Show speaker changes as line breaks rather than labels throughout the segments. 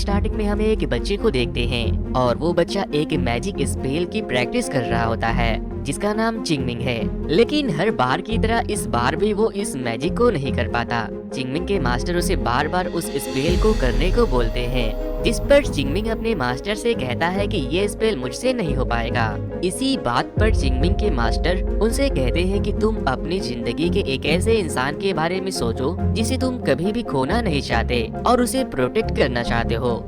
Starting में हमें एक बच्चे को देखते हैं और वो बच्चा एक मैजिक स्पेल की प्रैक्टिस कर रहा होता है जिसका नाम चिंगमिंग है। लेकिन हर बार की तरह इस बार भी वो इस मैजिक को नहीं कर पाता। चिंगमिंग के मास्टर उसे बार बार उस स्पेल को करने को बोलते हैं, जिस पर चिंगमिंग अपने मास्टर से कहता है कि ये स्पेल मुझसे नहीं हो पाएगा। इसी बात पर चिंगमिंग के मास्टर उनसे कहते हैं कि तुम अपनी जिंदगी के एक ऐसे इंसान के बारे में सोचो जिसे तुम कभी भी खोना नहीं चाहते और उसे प्रोटेक्ट करना चाहते हो।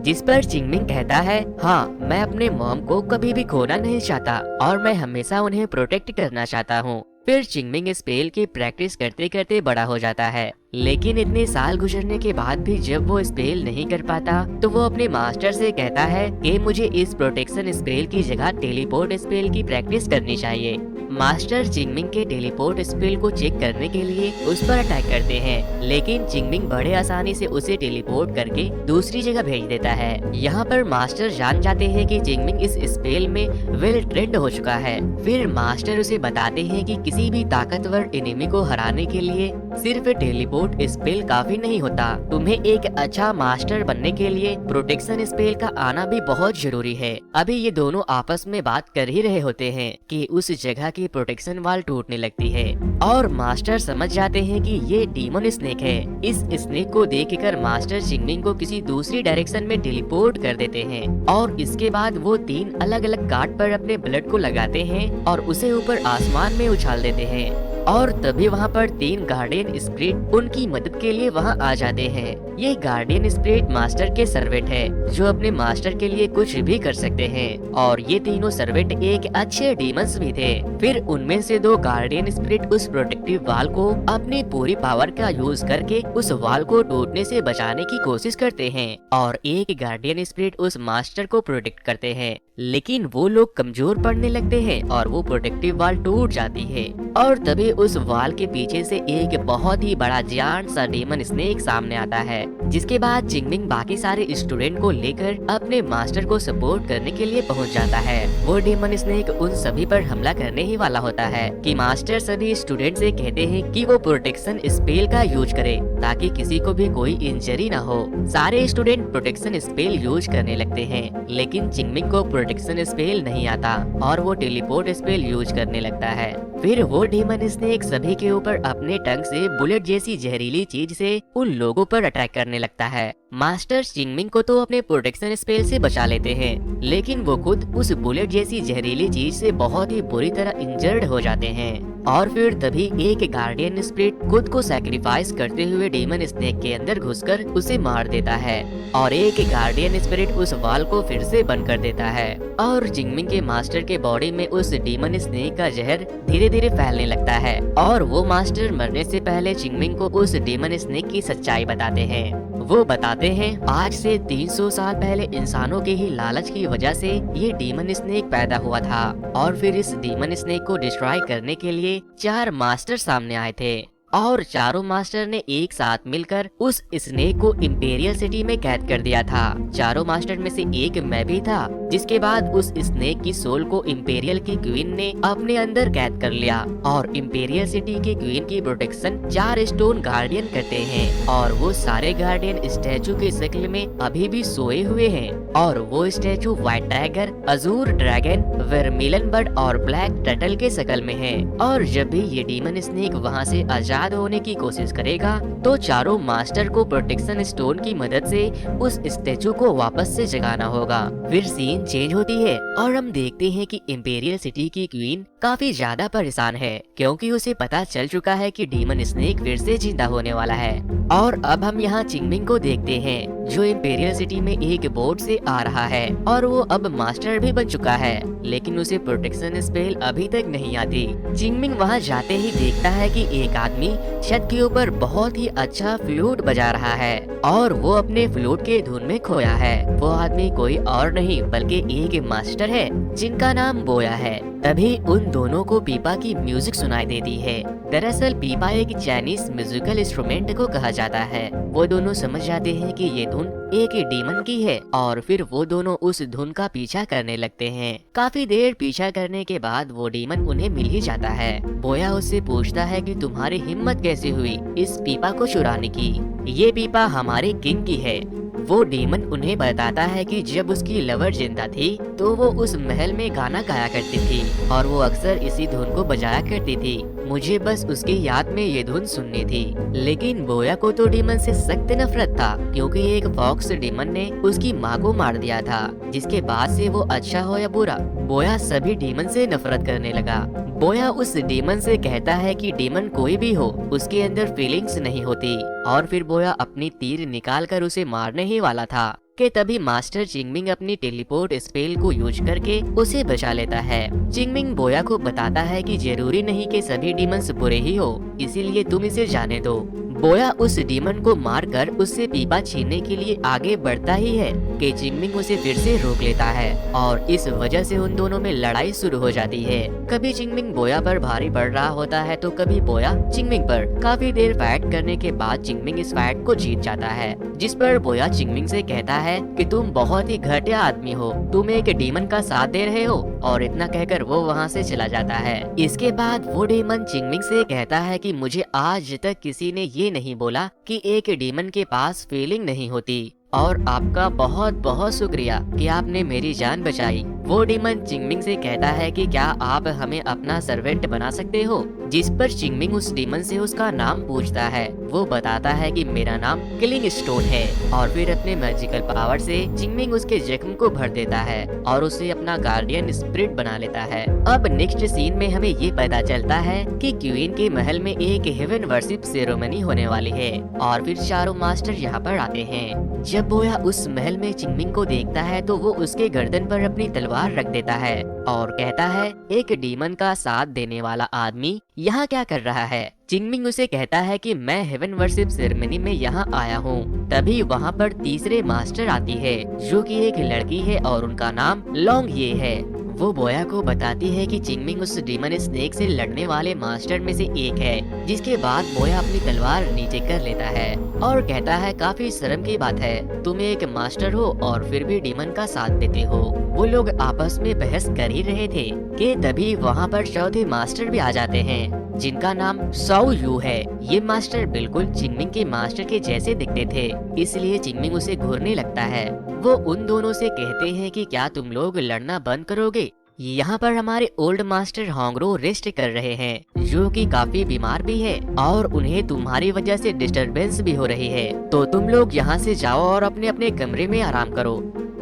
जिस पर चिंगमिंग कहता है, हाँ, मैं अपने मॉम को कभी भी खोना नहीं चाहता और मैं हमेशा उन्हें प्रोटेक्ट करना चाहता हूँ। फिर चिंगमिंग स्पेल की प्रैक्टिस करते करते बड़ा हो जाता है, लेकिन इतने साल गुजरने के बाद भी जब वो स्पेल नहीं कर पाता तो वो अपने मास्टर से कहता है कि मुझे इस प्रोटेक्शन स्पेल की जगह टेलीपोर्ट स्पेल की प्रैक्टिस करनी चाहिए। मास्टर चिंगमिंग के टेलीपोर्ट स्पेल को चेक करने के लिए उस पर अटैक करते हैं, लेकिन चिंगमिंग बड़े आसानी से उसे टेलीपोर्ट करके दूसरी जगह भेज देता है। यहाँ पर मास्टर जान जाते हैं कि चिंगमिंग इस स्पेल में वेल ट्रेंड हो चुका है। फिर मास्टर उसे बताते हैं कि किसी भी ताकतवर एनिमी को हराने के लिए सिर्फ टेलीपोर्ट स्पेल काफी नहीं होता, तुम्हें एक अच्छा मास्टर बनने के लिए प्रोटेक्शन स्पेल का आना भी बहुत जरूरी है। अभी ये दोनों आपस में बात कर ही रहे होते हैं कि उस जगह की प्रोटेक्शन वॉल टूटने लगती है और मास्टर समझ जाते हैं कि ये डीमन स्नेक है। इस स्नेक को देखकर मास्टर चिंगमिंग को किसी दूसरी डायरेक्शन में टेलीपोर्ट कर देते हैं और इसके बाद वो 3 अलग अलग गार्ड पर अपने ब्लड को लगाते हैं और उसे ऊपर आसमान में उछाल देते हैं। और तभी वहाँ पर 3 गार्डियन स्पिरिट उनकी मदद के लिए वहाँ आ जाते हैं। ये गार्डियन स्पिरिट मास्टर के सर्वेंट है जो अपने मास्टर के लिए कुछ भी कर सकते हैं और ये तीनों सर्वेंट एक अच्छे डीमंस भी थे। फिर उनमें से 2 गार्डियन स्पिरिट उस प्रोटेक्टिव वॉल को अपनी पूरी पावर का यूज करके उस वॉल को टूटने से बचाने की कोशिश करते हैं और एक गार्डियन स्पिरिट उस मास्टर को प्रोटेक्ट करते हैं, लेकिन वो लोग कमजोर पड़ने लगते हैं और वो प्रोटेक्टिव वॉल टूट जाती है। और तभी उस वॉल के पीछे से एक बहुत ही बड़ा जायंट सा डीमन स्नेक सामने आता है, जिसके बाद चिंगमिंग बाकी सारे स्टूडेंट को लेकर अपने मास्टर को सपोर्ट करने के लिए पहुंच जाता है। वो डीमन स्नेक उन सभी पर हमला करने ही वाला होता है कि मास्टर सभी स्टूडेंट से कहते हैं कि वो प्रोटेक्शन स्पेल का यूज करे ताकि किसी को भी कोई इंजरी ना हो। सारे स्टूडेंट प्रोटेक्शन स्पेल यूज करने लगते हैं, लेकिन चिंगमिंग को प्रोटेक्शन स्पेल नहीं आता और वो टेलीपोर्ट स्पेल यूज करने लगता है। फिर वो डीमन स्नेक सभी के ऊपर अपने टंग से बुलेट जैसी जहरीली चीज से उन लोगों पर अटैक करने लगता है। मास्टर चिंगमिंग को तो अपने प्रोटेक्शन स्पेल से बचा लेते हैं, लेकिन वो खुद उस बुलेट जैसी जहरीली चीज से बहुत ही बुरी तरह इंजर्ड हो जाते हैं। और फिर तभी एक गार्डियन स्पिरिट खुद को सैक्रिफाइस करते हुए डीमन स्नेक के अंदर घुसकर उसे मार देता है और एक गार्डियन स्पिरिट उस वॉल को फिर से बंद कर देता है और चिंगमिंग के मास्टर के बॉडी में उस डीमन स्नेक का जहर धीरे धीरे फैलने लगता है और वो मास्टर मरने से पहले चिंगमिंग को उस डीमन स्नेक की सच्चाई बताते हैं। वो बताते हैं आज से 300 साल पहले इंसानों के ही लालच की वजह से ये डीमन स्नेक पैदा हुआ था और फिर इस डीमन स्नेक को डिस्ट्रॉय करने के लिए 4 मास्टर सामने आए थे और चारों मास्टर ने एक साथ मिलकर उस स्नेक को इंपेरियल सिटी में कैद कर दिया था। चारों मास्टर में से एक मैं भी था, जिसके बाद उस स्नेक की सोल को इंपेरियल की क्वीन ने अपने अंदर कैद कर लिया और इंपेरियल सिटी की क्वीन की प्रोटेक्शन 4 स्टोन गार्डियन करते हैं और वो सारे गार्डियन स्टैचू के शक्ल में अभी भी सोए हुए हैं और वो statue white tiger, azure dragon, vermilion bird और ब्लैक टर्टल के शक्ल में है। और जब भी ये डीमन स्नेक वहाँ से आजाद होने की कोशिश करेगा तो चारों मास्टर को प्रोटेक्शन स्टोन की मदद से उस स्टैचू को वापस से जगाना होगा। फिर सीन चेंज होती है और हम देखते हैं कि इंपेरियल सिटी की क्वीन काफी ज्यादा परेशान है क्योंकि उसे पता चल चुका है कि डीमन स्नेक फिर से जिंदा होने वाला है। और अब हम यहाँ चिंगमिंग को देखते हैं जो इंपेरियल सिटी में एक बोट से आ रहा है और वो अब मास्टर भी बन चुका है, लेकिन उसे प्रोटेक्शन स्पेल अभी तक नहीं आती। चिंगमिंग वहाँ जाते ही देखता है कि एक आदमी छत के ऊपर बहुत ही अच्छा फ्लूट बजा रहा है और वो अपने फ्लूट के धुन में खोया है। वो आदमी कोई और नहीं बल्कि एक मास्टर है जिनका नाम बोया है। तभी उन दोनों को पीपा की म्यूजिक सुनाई देती है। दरअसल पीपा एक चाइनीज म्यूजिकल इंस्ट्रूमेंट को कहा जाता है। वो दोनों समझ जाते हैं कि ये धुन एक डीमन की है और फिर वो दोनों उस धुन का पीछा करने लगते हैं। काफी देर पीछा करने के बाद वो डीमन उन्हें मिल ही जाता है। बोया उससे पूछता है कि तुम्हारी हिम्मत कैसे हुई इस पीपा को चुराने की। ये पीपा हमारे किंग की है। वो डीमन उन्हें बताता है कि जब उसकी लवर जिंदा थी तो वो उस महल में गाना गाया करती थी और वो अक्सर इसी धुन को बजाया करती थी। मुझे बस उसकी याद में ये धुन सुननी थी। लेकिन बोया को तो डीमन से सख्त नफरत था, क्योंकि एक फॉक्स डीमन ने उसकी माँ को मार दिया था, जिसके बाद से वो अच्छा हो या बुरा, बोया सभी डीमन से नफरत करने लगा। बोया उस डीमन से कहता है कि डीमन कोई भी हो, उसके अंदर फीलिंग्स नहीं होती, और फिर बोया अपनी तीर निकाल कर उसे मारने ही वाला था कि तभी मास्टर चिंगमिंग अपनी टेलीपोर्ट स्पेल को यूज करके उसे बचा लेता है। चिंगमिंग बोया को बताता है कि जरूरी नहीं कि सभी डीमंस बुरे ही हो, इसीलिए तुम इसे जाने दो। बोया उस डीमन को मारकर उससे पीपा छीनने के लिए आगे बढ़ता ही है कि चिंगमिंग उसे फिर से रोक लेता है और इस वजह से उन दोनों में लड़ाई शुरू हो जाती है। कभी चिंगमिंग बोया पर भारी पड़ रहा होता है तो कभी बोया चिंगमिंग पर। काफी देर फाइट करने के बाद चिंगमिंग इस फाइट को जीत जाता है, जिस पर बोया चिंगमिंग से कहता है कि तुम बहुत ही घटिया आदमी हो, तुम एक डीमन का साथ दे रहे हो, और इतना कहकर वो वहाँ से चला जाता है। इसके बाद वो डीमन चिंगमिंग से कहता है कि मुझे आज तक किसी ने ये नहीं बोला कि एक डीमन के पास फीलिंग नहीं होती, और आपका बहुत बहुत शुक्रिया कि आपने मेरी जान बचाई। वो डीमन चिंगमिंग से कहता है कि क्या आप हमें अपना सर्वेंट बना सकते हो, जिस पर चिंगमिंग उस डीमन से उसका नाम पूछता है। वो बताता है कि मेरा नाम किलिंग स्टोन है, और फिर अपने मैजिकल पावर से चिंगमिंग उसके जख्म को भर देता है और उसे अपना गार्डियन स्पिरिट बना लेता है। अब नेक्स्ट सीन में हमें ये पता चलता है कि क्वीन के महल में एक हेवन वर्शिप सेरेमनी होने वाली है, और फिर चारों मास्टर यहाँ पर आते हैं। जब बोया उस महल में चिंगमिंग को देखता है तो वो उसके गर्दन पर अपनी तलवार रख देता है और कहता है, एक डीमन का साथ देने वाला आदमी यहाँ क्या कर रहा है। चिंगमिंग उसे कहता है कि मैं हेवन वर्शिप सेरेमनी में यहाँ आया हूँ। तभी वहाँ पर तीसरे मास्टर आती है, जो कि एक लड़की है और उनका नाम लॉन्ग ये है। वो बोया को बताती है कि चिंगमिंग उस डीमन स्नेक से लड़ने वाले मास्टर में से एक है, जिसके बाद बोया अपनी तलवार नीचे कर लेता है और कहता है, काफी शर्म की बात है, तुम एक मास्टर हो और फिर भी डीमन का साथ देते हो। वो लोग आपस में बहस कर ही रहे थे कि तभी वहाँ पर चौथे मास्टर भी आ जाते हैं, जिनका नाम साउ यू है। ये मास्टर बिल्कुल चिंगमिंग के मास्टर के जैसे दिखते थे, इसलिए चिंगमिंग उसे घूरने लगता है। वो उन दोनों से कहते हैं कि क्या तुम लोग लड़ना बंद करोगे। यहाँ पर हमारे ओल्ड मास्टर होंगरो रेस्ट कर रहे हैं, जो कि काफी बीमार भी है और उन्हें तुम्हारी वजह से डिस्टरबेंस भी हो रही है, तो तुम लोग यहाँ से जाओ और अपने अपने कमरे में आराम करो।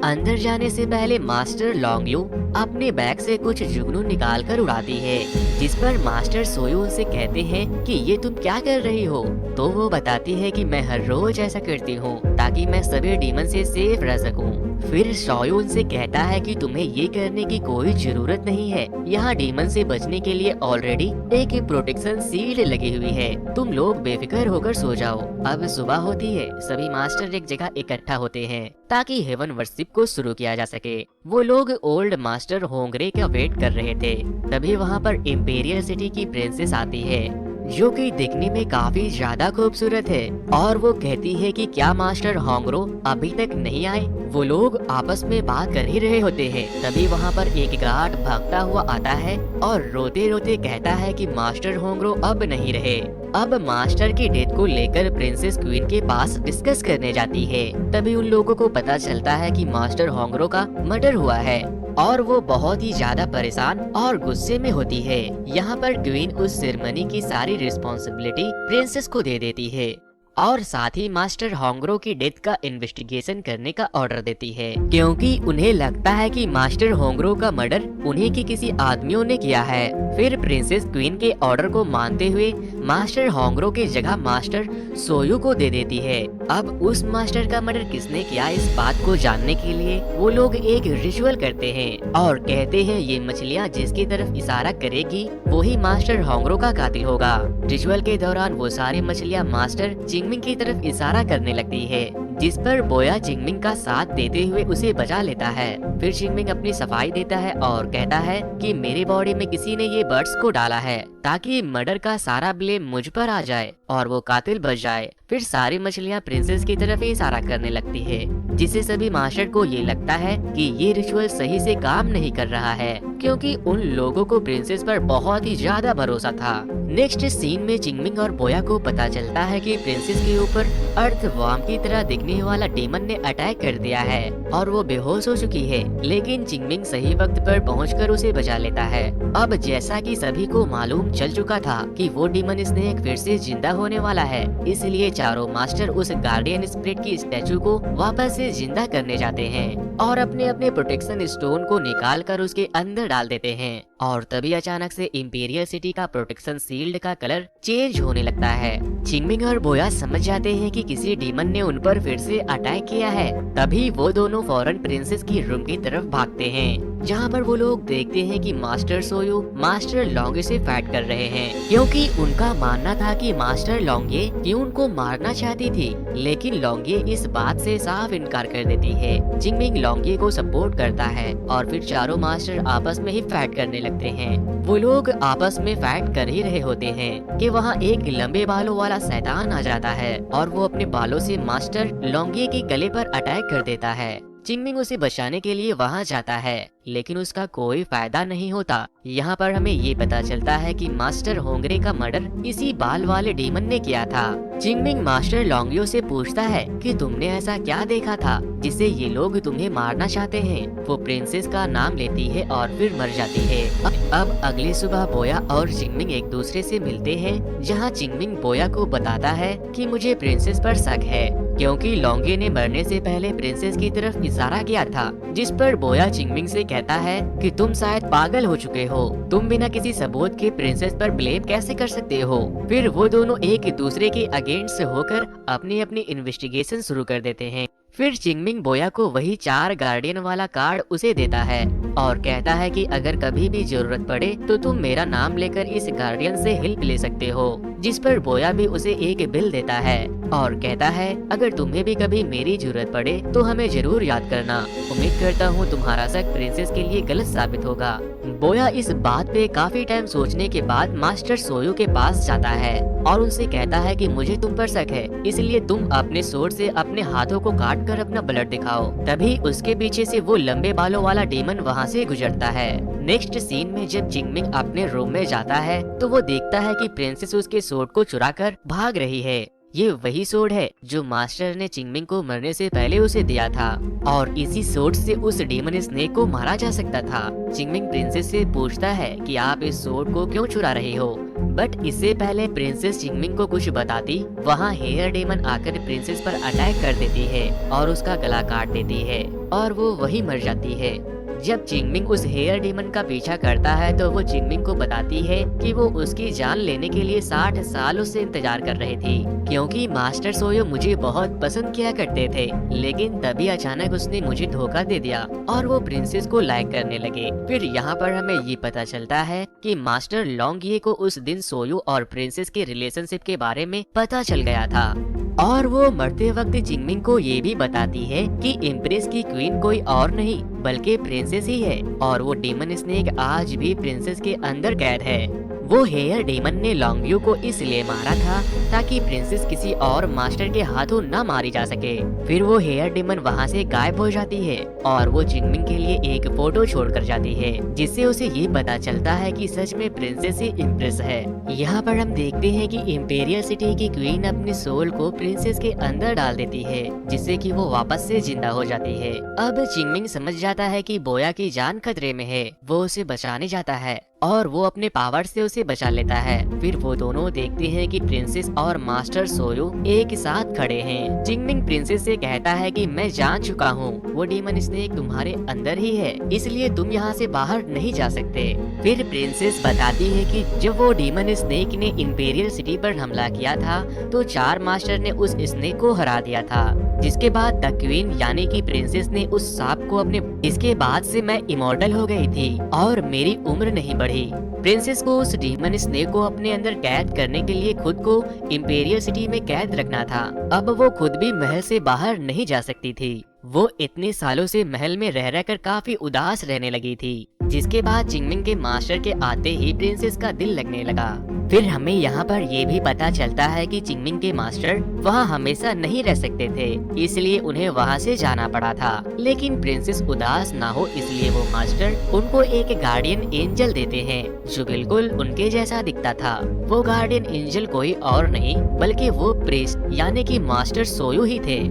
अंदर जाने से पहले मास्टर लॉन्गयू अपने बैग से कुछ जुगनू निकाल कर उड़ाती है, जिस पर मास्टर सोयू उनसे कहते हैं कि ये तुम क्या कर रही हो। तो वो बताती है कि मैं हर रोज ऐसा करती हूँ ताकि मैं सभी डीमन से सेफ रह सकूं। फिर सोयू उनसे कहता है कि तुम्हें ये करने की कोई जरूरत नहीं है, यहाँ डीमन से बचने के लिए ऑलरेडी एक प्रोटेक्शन शील्ड लगी हुई है, तुम लोग बेफिक्र होकर सो जाओ। अब सुबह होती है, सभी मास्टर एक जगह इकट्ठा होते हैं ताकि हेवन वर्शिप को शुरू किया जा सके। वो लोग ओल्ड मास्टर होंगरे का वेट कर रहे थे। तभी वहाँ पर इम्पेरियल सिटी की प्रिंसेस आती है, जो कि दिखने में काफी ज्यादा खूबसूरत है, और वो कहती है कि क्या मास्टर होंगरो अभी तक नहीं आए। वो लोग आपस में बात कर ही रहे होते हैं। तभी वहाँ पर एक गार्ड भागता हुआ आता है और रोते रोते कहता है कि मास्टर होंगरो अब नहीं रहे। अब मास्टर की डेथ को लेकर प्रिंसेस क्वीन के पास डिस्कस करने जाती है। तभी उन लोगों को पता चलता है कि मास्टर होंगरो का मर्डर हुआ है, और वो बहुत ही ज्यादा परेशान और गुस्से में होती है। यहाँ पर क्वीन उस सेरेमनी की सारी रिस्पॉन्सिबिलिटी प्रिंसेस को दे देती है, और साथ ही मास्टर होंगरो की डेथ का इन्वेस्टिगेशन करने का ऑर्डर देती है, क्योंकि उन्हें लगता है कि मास्टर होंगरो का मर्डर उन्हीं के किसी आदमियों ने किया है। फिर प्रिंसेस क्वीन के ऑर्डर को मानते हुए मास्टर होंगरो की जगह मास्टर सोयू को दे देती है। अब उस मास्टर का मर्डर किसने किया, इस बात को जानने के लिए वो लोग एक रिचुअल करते हैं और कहते हैं ये मछलियाँ जिसकी तरफ इशारा करेगी वही मास्टर होंगरो का कातिल होगा। रिचुअल के दौरान वो सारी मछलियाँ मास्टर चिंगमिंग की तरफ इशारा करने लगती है, जिस पर बोया चिंगमिंग का साथ देते हुए उसे बचा लेता है। फिर चिंगमिंग अपनी सफाई देता है और कहता है कि मेरे बॉडी में किसी ने ये बर्ड्स को डाला है ताकि मर्डर का सारा ब्लेम मुझ पर आ जाए और वो कातिल बच जाए। फिर सारी मछलियाँ प्रिंसेस की तरफ इशारा करने लगती है। जिससे सभी मास्टर को ये लगता है कि ये रिचुअल सही से काम नहीं कर रहा है, क्योंकि उन लोगों को प्रिंसेस पर बहुत ही ज्यादा भरोसा था। नेक्स्ट सीन में चिंगमिंग और बोया को पता चलता है कि प्रिंसेस के ऊपर अर्थवर्म की तरह दिखने वाला डीमन ने अटैक कर दिया है और वो बेहोश हो चुकी है, लेकिन चिंगमिंग सही वक्त पर पहुंचकर उसे बचा लेता है। अब जैसा कि सभी को मालूम चल चुका था कि वो डीमन स्नेक फिर से जिंदा होने वाला है, इसलिए चारों मास्टर उस गार्डियन स्पिरिट की स्टैचू को वापस से जिंदा करने जाते हैं और अपने अपने प्रोटेक्शन स्टोन को निकाल कर उसके अंदर डाल देते हैं। और तभी अचानक से इंपीरियल सिटी का प्रोटेक्शन शील्ड का कलर चेंज होने लगता है। चिंगमिंग और बोया समझ जाते हैं कि किसी डीमन ने उन पर फिर से अटैक किया है। तभी वो दोनों फौरन प्रिंसेस की रूम की तरफ भागते हैं, जहाँ पर वो लोग देखते हैं कि मास्टर सोयू मास्टर लोंगे से फाइट कर रहे हैं, क्योंकि उनका मानना था कि मास्टर लोंगे क्यों उनको मारना चाहती थी, लेकिन लोंगे इस बात से साफ इनकार कर देती है। चिंगमिंग लोंगे को सपोर्ट करता है और फिर चारों मास्टर आपस में ही फाइट करने लगते हैं। वो लोग आपस में फाइट कर ही रहे होते हैं कि वहाँ एक लंबे बालों वाला शैतान आ जाता है और वो अपने बालों से मास्टर लोंगे के गले पर अटैक कर देता है। चिंगमिंग उसे बचाने के लिए वहाँ जाता है, लेकिन उसका कोई फायदा नहीं होता। यहाँ पर हमें ये पता चलता है कि मास्टर होंगरे का मर्डर इसी बाल वाले डीमन ने किया था। चिंगमिंग मास्टर लोंगियो से पूछता है कि तुमने ऐसा क्या देखा था जिससे ये लोग तुम्हें मारना चाहते हैं। वो प्रिंसेस का नाम लेती है और फिर मर जाती है। अब अगली सुबह बोया और चिंगमिंग एक दूसरे से मिलते हैं, जहाँ चिंगमिंग बोया को बताता है कि मुझे प्रिंसेस पर शक है, क्योंकि लोंगे ने मरने से पहले प्रिंसेस की तरफ इशारा किया था। जिस पर बोया चिंगमिंग से कहता है कि तुम शायद पागल हो चुके हो, तुम बिना किसी सबूत के प्रिंसेस पर ब्लेम कैसे कर सकते हो। फिर वो दोनों एक दूसरे के अगेंस्ट होकर अपनी अपनी इन्वेस्टिगेशन शुरू कर देते हैं। फिर चिंगमिंग बोया को वही 4 गार्डियन वाला कार्ड उसे देता है और कहता है कि अगर कभी भी जरूरत पड़े तो तुम मेरा नाम लेकर इस गार्डियन से हेल्प ले सकते हो। जिस पर बोया भी उसे एक बिल देता है और कहता है अगर तुम्हें भी कभी मेरी जरूरत पड़े तो हमें जरूर याद करना। उम्मीद करता हूँ तुम्हारा शक प्रिंसेस के लिए गलत साबित होगा। बोया इस बात पे काफी टाइम सोचने के बाद मास्टर सोयू के पास जाता है और उनसे कहता है कि मुझे तुम पर शक है, इसलिए तुम अपने सोर्ड से अपने हाथों को काट कर अपना ब्लड दिखाओ। तभी उसके पीछे से वो लंबे बालों वाला डीमन वहाँ से गुजरता है। नेक्स्ट सीन में जब चिंगमिंग अपने रूम में जाता है तो वो देखता है कि प्रिंसेस उसके सोर्ड को चुराकर भाग रही है। ये वही सोर्ड है जो मास्टर ने चिंगमिंग को मरने से पहले उसे दिया था और इसी सोर्ड से उस डीमन स्नेक को मारा जा सकता था। चिंगमिंग प्रिंसेस से पूछता है कि आप इस सोर्ड को क्यों चुरा रहे हो, बट इससे पहले प्रिंसेस चिंगमिंग को कुछ बताती, वहाँ हेयर डेमन आकर प्रिंसेस पर अटैक कर देती है और उसका गला काट देती है और वो वही मर जाती है। जब चिंगमिंग उस हेयर डेमन का पीछा करता है तो वो चिंगमिंग को बताती है कि वो उसकी जान लेने के लिए 60 सालों से इंतजार कर रही थी, क्योंकि मास्टर सोयो मुझे बहुत पसंद किया करते थे, लेकिन तभी अचानक उसने मुझे धोखा दे दिया और वो प्रिंसेस को लाइक करने लगे। फिर यहाँ पर हमें ये पता चलता है कि मास्टर लोंगिए को उस दिन सोयो और प्रिंसेस के रिलेशनशिप के बारे में पता चल गया था और वो मरते वक्त चिंगमिंग को ये भी बताती है कि इम्प्रेस की क्वीन कोई और नहीं बल्कि प्रिंसेस ही है और वो डीमन स्नेक आज भी प्रिंसेस के अंदर कैद है। वो हेयर डेमन ने लोंगियो को इसलिए मारा था ताकि प्रिंसेस किसी और मास्टर के हाथों न मारी जा सके। फिर वो हेयर डेमन वहाँ से गायब हो जाती है और वो चिंगमिंग के लिए एक फोटो छोड़कर जाती है, जिससे उसे ये पता चलता है कि सच में प्रिंसेस ही इम्प्रेस है। यहाँ पर हम देखते हैं कि इंपीरियल सिटी की क्वीन अपने सोल को प्रिंसेस के अंदर डाल देती है, जिससे कि वो वापस से जिंदा हो जाती है। अब चिंगमिंग समझ जाता है कि बोया की जान खतरे में है, वो उसे बचाने जाता है और वो अपने पावर से उसे बचा लेता है। फिर वो दोनों देखते हैं कि प्रिंसेस और मास्टर सोयो एक साथ खड़े हैं। चिंगमिंग प्रिंसेस से कहता है कि मैं जान चुका हूँ, वो डीमन स्नेक तुम्हारे अंदर ही है, इसलिए तुम यहाँ से बाहर नहीं जा सकते। फिर प्रिंसेस बताती है कि जब वो डीमन स्नेक ने इंपीरियल सिटी पर हमला किया था तो 4 मास्टर ने उस स्नेक को हरा दिया था, जिसके बाद द क्वीन यानी कि प्रिंसेस ने उस सांप को अपने, इसके बाद से मैं इमॉर्टल हो गई थी और मेरी उम्र नहीं बढ़ी। प्रिंसेस को उस डीमन स्नेक को अपने अंदर कैद करने के लिए खुद को इंपीरियल सिटी में कैद रखना था। अब वो खुद भी महल से बाहर नहीं जा सकती थी। वो इतने सालों से महल में रह रहकर काफी उदास रहने लगी थी। जिसके बाद चिंगमिंग के मास्टर के आते ही प्रिंसेस का दिल लगने लगा। फिर हमें यहाँ पर ये भी पता चलता है कि चिंगमिंग के मास्टर वहाँ हमेशा नहीं रह सकते थे, इसलिए उन्हें वहाँ से जाना पड़ा था। लेकिन प्रिंसेस उदास ना हो इसलिए वो मास्टर उनको एक गार्डियन एंजल देते हैं जो बिल्कुल उनके जैसा दिखता था। वो गार्डियन एंजल कोई और नहीं बल्कि वो प्रीस्ट यानी कि मास्टर सोयू ही थे।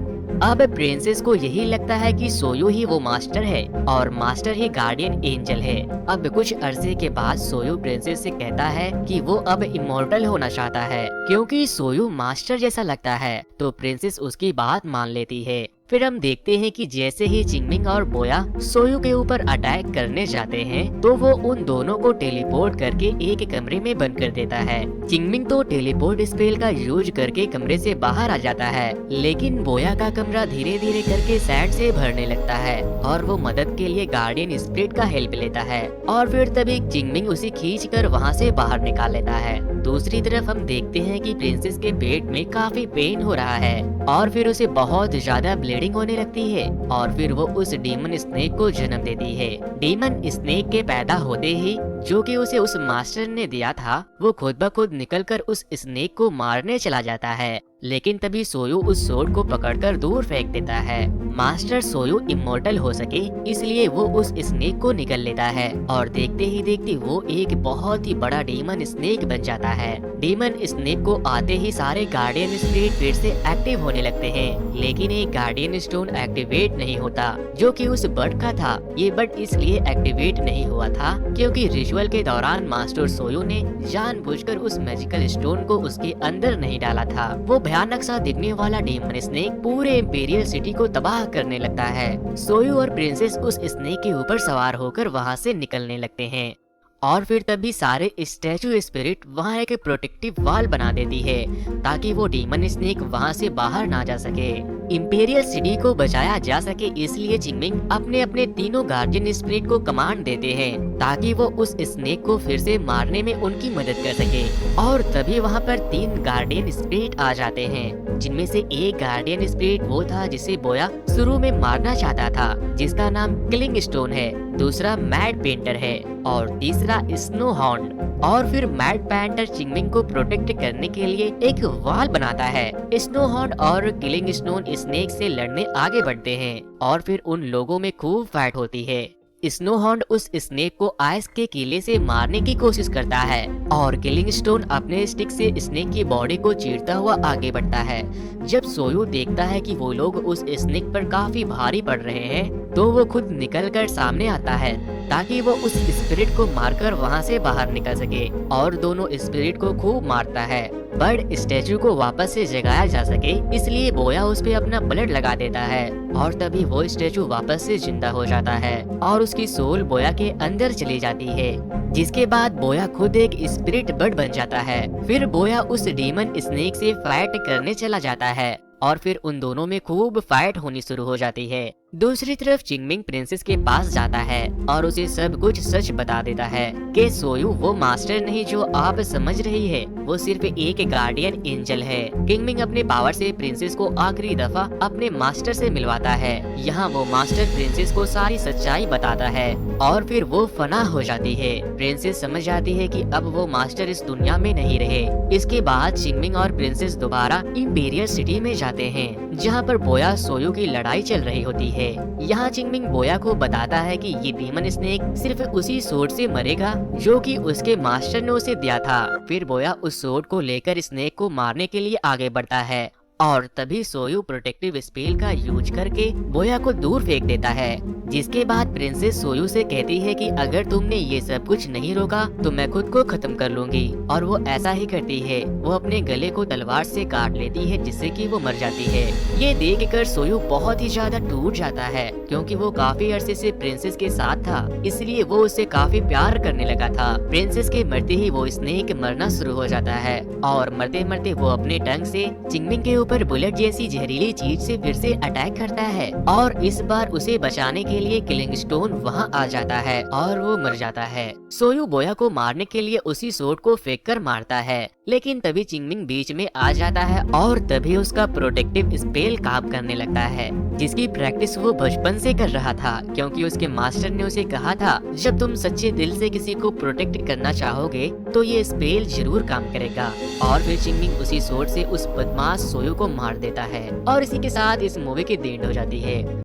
अब प्रिंसेस को यही लगता है कि सोयू ही वो मास्टर है और मास्टर ही गार्डियन एंजल है। अब कुछ अरसे के बाद सोयू प्रिंसेस से कहता है कि वो अब इमोर्टल होना चाहता है क्योंकि सोयू मास्टर जैसा लगता है, तो प्रिंसेस उसकी बात मान लेती है। फिर हम देखते हैं कि जैसे ही चिंगमिंग और बोया सोयू के ऊपर अटैक करने जाते हैं तो वो उन दोनों को टेलीपोर्ट करके एक कमरे में बंद कर देता है। चिंगमिंग तो टेलीपोर्ट स्पेल का यूज करके कमरे से बाहर आ जाता है, लेकिन बोया का कमरा धीरे धीरे करके सैंड से भरने लगता है और वो मदद के लिए गार्डियन स्पिरिट का हेल्प लेता है और फिर तभी चिंगमिंग उसे खींच कर वहाँ से बाहर निकाल लेता है। दूसरी तरफ हम देखते हैं कि प्रिंसेस के पेट में काफी पेन हो रहा है और फिर उसे बहुत ज्यादा ब्लीडिंग होने लगती है और फिर वो उस डीमन स्नेक को जन्म देती है। डीमन स्नेक के पैदा होते ही जो कि उसे उस मास्टर ने दिया था वो खुद ब खुद निकलकर उस स्नेक को मारने चला जाता है, लेकिन तभी सोयू उस सोड को पकड़कर दूर फेंक देता है। मास्टर सोयू इमोर्टल हो सके इसलिए वो उस स्नेक को निकल लेता है और देखते ही देखते वो एक बहुत ही बड़ा डीमन स्नेक बन जाता है। डीमन स्नेक को आते ही सारे गार्डियन स्पिरिट फिर से एक्टिव होने लगते हैं, लेकिन एक गार्डियन स्टोन एक्टिवेट नहीं होता जो कि उस बर्ड का था। ये बर्ड इसलिए एक्टिवेट नहीं हुआ था क्योंकि रिचुअल के दौरान मास्टर सोयू ने जानबूझकर उस मैजिकल स्टोन को उसके अंदर नहीं डाला था। वो भयानक सा दिखने वाला डीमन स्नेक पूरे इंपीरियल सिटी को तबाह करने लगता है। सोयू और प्रिंसेस उस स्नेक के ऊपर सवार होकर वहाँ से निकलने लगते हैं और फिर तभी सारे स्टैचू स्पिरिट वहाँ एक प्रोटेक्टिव वॉल बना देती है ताकि वो डीमन स्नेक वहाँ से बाहर ना जा सके। इंपीरियल सिटी को बचाया जा सके इसलिए चिंगमिंग अपने अपने तीनों गार्डियन स्पिरिट को कमांड देते हैं ताकि वो उस स्नेक को फिर से मारने में उनकी मदद कर सके। और तभी वहाँ पर 3 गार्डियन स्पिरिट आ जाते हैं, जिनमें से एक गार्डियन स्पिरिट वो था जिसे बोया शुरू में मारना चाहता था, जिसका नाम किलिंग स्टोन है, दूसरा मैड पेंटर है और तीसरा स्नो हॉर्न। और फिर मैड पैंटर चिंगमिंग को प्रोटेक्ट करने के लिए एक वॉल बनाता है। स्नो हॉर्न और किलिंग स्टोन स्नेक से लड़ने आगे बढ़ते हैं और फिर उन लोगों में खूब फाइट होती है। स्नो हॉर्न उस स्नेक को आइस के किले से मारने की कोशिश करता है और किलिंग स्टोन अपने स्टिक से स्नेक की बॉडी को चीरता हुआ आगे बढ़ता है। जब सोयू देखता है कि वो लोग उस स्नेक पर काफी भारी पड़ रहे हैं तो वो खुद निकलकर सामने आता है ताकि वो उस स्पिरिट को मारकर वहाँ से बाहर निकल सके और दोनों स्पिरिट को खूब मारता है। बर्ड स्टैचू को वापस से जगाया जा सके इसलिए बोया उस पे अपना ब्लड लगा देता है और तभी वो स्टैचू वापस से जिंदा हो जाता है और उसकी सोल बोया के अंदर चली जाती है, जिसके बाद बोया खुद एक स्पिरिट बर्ड बन जाता है। फिर बोया उस डीमन स्नेक से फाइट करने चला जाता है और फिर उन दोनों में खूब फाइट होनी शुरू हो जाती है। दूसरी तरफ चिंगमिंग प्रिंसेस के पास जाता है और उसे सब कुछ सच बता देता है कि सोयू वो मास्टर नहीं जो आप समझ रही है, वो सिर्फ एक गार्डियन एंजल है। चिंगमिंग अपने पावर से प्रिंसेस को आखिरी दफा अपने मास्टर से मिलवाता है। यहाँ वो मास्टर प्रिंसेस को सारी सच्चाई बताता है और फिर वो फना हो जाती है। प्रिंसेस समझ जाती है कि अब वो मास्टर इस दुनिया में नहीं रहे। इसके बाद चिंगमिंग और प्रिंसेस दोबारा इंपीरियल सिटी में जाते हैं जहाँ पर बोया सोयू की लड़ाई चल रही होती है। यहाँ चिंगमिंग बोया को बताता है कि ये डीमन स्नेक सिर्फ उसी सोड से मरेगा जो कि उसके मास्टर ने उसे दिया था। फिर बोया उस सोड को लेकर स्नेक को मारने के लिए आगे बढ़ता है और तभी सोयू प्रोटेक्टिव स्पेल का यूज करके बोया को दूर फेंक देता है, जिसके बाद प्रिंसेस सोयू से कहती है कि अगर तुमने ये सब कुछ नहीं रोका तो मैं खुद को खत्म कर लूंगी। और वो ऐसा ही करती है, वो अपने गले को तलवार से काट लेती है जिससे कि वो मर जाती है। ये देखकर सोयू बहुत ही ज्यादा टूट जाता है क्योंकि वो काफी अरसे से प्रिंसेस के साथ था, इसलिए वो उससे काफी प्यार करने लगा था। प्रिंसेस के मरते ही वो स्नेक मरना शुरू हो जाता है और मरते मरते वो अपने टंग से चिंगमिंग के ऊपर बुलेट जैसी जहरीली चीज से फिर से अटैक करता है और इस बार उसे बचाने के के लिए किलिंग स्टोन वहाँ आ जाता है और वो मर जाता है। सोयू बोया को मारने के लिए उसी सोड को फेंक कर मारता है, लेकिन तभी चिंगमिंग बीच में आ जाता है और तभी उसका प्रोटेक्टिव स्पेल काम करने लगता है, जिसकी प्रैक्टिस वो बचपन से कर रहा था, क्योंकि उसके मास्टर ने उसे कहा था जब तुम सच्चे दिल से किसी को प्रोटेक्ट करना चाहोगे तो ये स्पेल जरूर काम करेगा। और फिर चिंगमिंग उसी सोड से उस बदमाश सोयू को मार देता है और इसी के साथ इस मूवी की एंड हो जाती है।